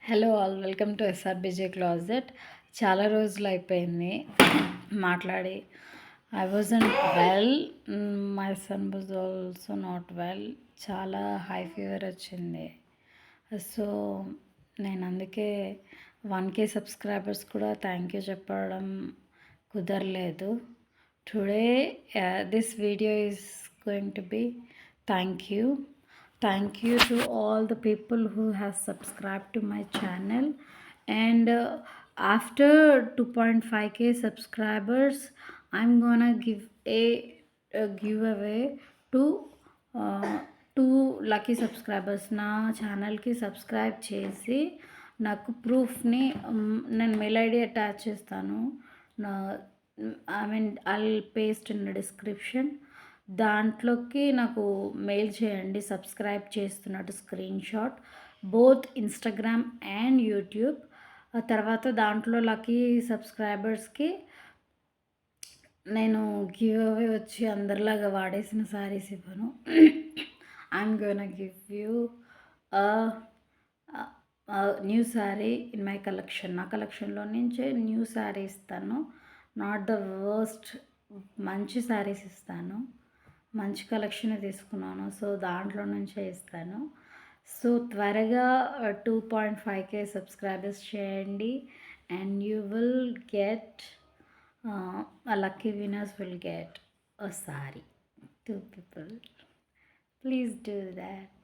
Hello all, welcome to SRBJ closet. చాలా రోజులు అయిపోయింది మాట్లాడి. I wasn't well, my son was also not well. చాలా హై ఫీవర్ వచ్చింది. సో నేను అందుకే 1K సబ్స్క్రైబర్స్ కూడా థ్యాంక్ యూ చెప్పడం కుదరలేదు. Today this video is going to be thank you. Thank you to all the people who has subscribed to my channel, and after 2.5K subscribers I'm gonna give a giveaway to two lucky subscribers. నా ఛానల్కి subscribe చేసి నాకు ప్రూఫ్ని నేను mail ID attach చేస్తాను. నా I'll paste in description. దాంట్లోకి నాకు mail చేయండి సబ్స్క్రైబ్ చేస్తున్నట్టు screen shot, both Instagram and YouTube. తర్వాత దాంట్లో లక్కీ సబ్స్క్రైబర్స్కి నేను గివ్ అవే వచ్చి అందరిలాగా వాడేసిన శారీస్ ఇవ్వను. I'm gonna give you new sari in my collection. నా కలెక్షన్లో నుంచే న్యూ శారీ ఇస్తాను. నాట్ ద వర్స్ట్, మంచి శారీస్ ఇస్తాను. మంచి కలెక్షన్ తీసుకున్నాను, సో దాంట్లో నుంచే ఇస్తాను. సో త్వరగా 2.5K సబ్స్క్రైబర్స్ చేయండి and you will get lucky winners will get a saree. 2 people, please do that.